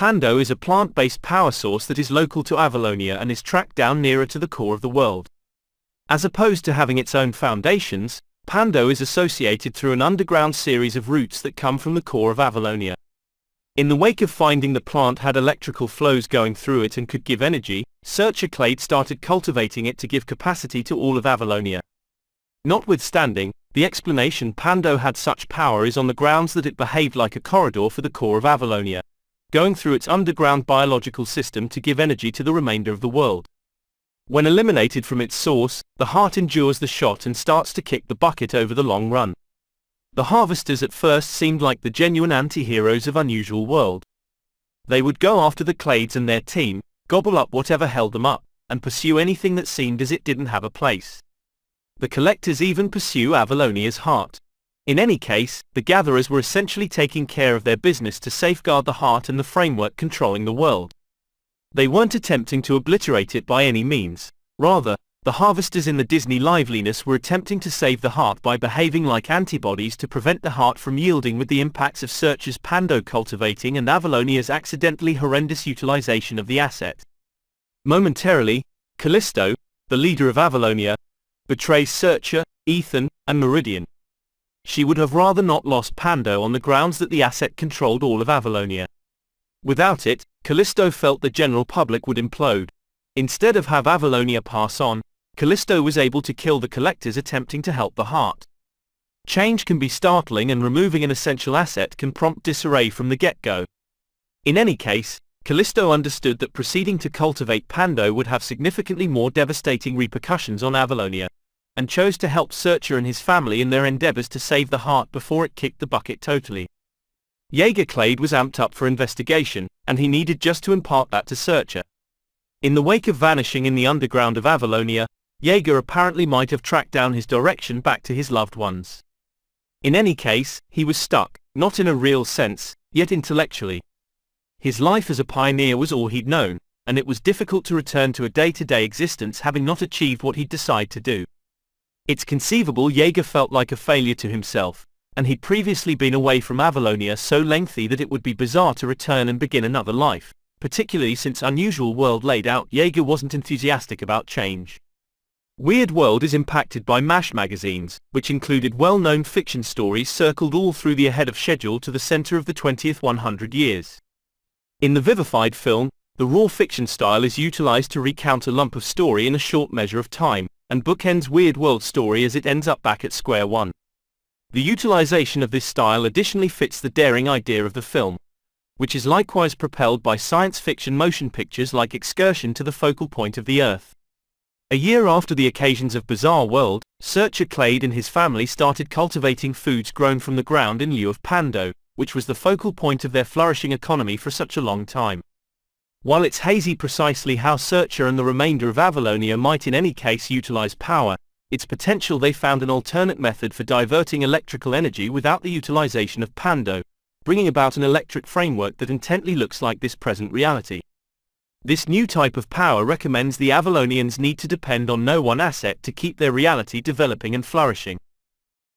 Pando is a plant-based power source that is local to Avalonia and is tracked down nearer to the core of the world. As opposed to having its own foundations, Pando is associated through an underground series of roots that come from the core of Avalonia. In the wake of finding the plant had electrical flows going through it and could give energy, searcher Clade started cultivating it to give capacity to all of Avalonia. Notwithstanding, the explanation Pando had such power is on the grounds that it behaved like a corridor for the core of Avalonia, going through its underground biological system to give energy to the remainder of the world. When eliminated from its source, the heart endures the shot and starts to kick the bucket over the long run. The harvesters at first seemed like the genuine anti-heroes of Unusual World. They would go after the Clades and their team, gobble up whatever held them up, and pursue anything that seemed as it didn't have a place. The collectors even pursue Avalonia's heart. In any case, the gatherers were essentially taking care of their business to safeguard the heart and the framework controlling the world. They weren't attempting to obliterate it by any means. Rather, the harvesters in the Disney liveliness were attempting to save the heart by behaving like antibodies to prevent the heart from yielding with the impacts of Searcher's Pando cultivating and Avalonia's accidentally horrendous utilization of the asset. Momentarily, Callisto, the leader of Avalonia, betrays Searcher, Ethan, and Meridian. She would have rather not lost Pando on the grounds that the asset controlled all of Avalonia. Without it, Callisto felt the general public would implode. Instead of have Avalonia pass on, Callisto was able to kill the collectors attempting to help the heart. Change can be startling and removing an essential asset can prompt disarray from the get-go. In any case, Callisto understood that proceeding to cultivate Pando would have significantly more devastating repercussions on Avalonia, and chose to help Searcher and his family in their endeavors to save the heart before it kicked the bucket totally. Jaeger Clade was amped up for investigation, and he needed just to impart that to Searcher. In the wake of vanishing in the underground of Avalonia, Jaeger apparently might have tracked down his direction back to his loved ones. In any case, he was stuck, not in a real sense, yet intellectually. His life as a pioneer was all he'd known, and it was difficult to return to a day-to-day existence having not achieved what he'd decided to do. It's conceivable Jaeger felt like a failure to himself, and he'd previously been away from Avalonia so lengthy that it would be bizarre to return and begin another life, particularly since Unusual World laid out Jaeger wasn't enthusiastic about change. Weird World is impacted by MASH magazines, which included well-known fiction stories circled all through the ahead of schedule to the center of the 20th 100 years. In the vivified film, the raw fiction style is utilized to recount a lump of story in a short measure of time, and bookends Weird World story as it ends up back at square one. The utilization of this style additionally fits the daring idea of the film, which is likewise propelled by science fiction motion pictures like Excursion to the Focal Point of the Earth. A year after the occasions of Bizarre World, Searcher Clade and his family started cultivating foods grown from the ground in lieu of Pando, which was the focal point of their flourishing economy for such a long time. While it's hazy precisely how Searcher and the remainder of Avalonia might in any case utilize power, its potential they found an alternate method for diverting electrical energy without the utilization of Pando, bringing about an electric framework that intently looks like this present reality. This new type of power recommends the Avalonians need to depend on no one asset to keep their reality developing and flourishing.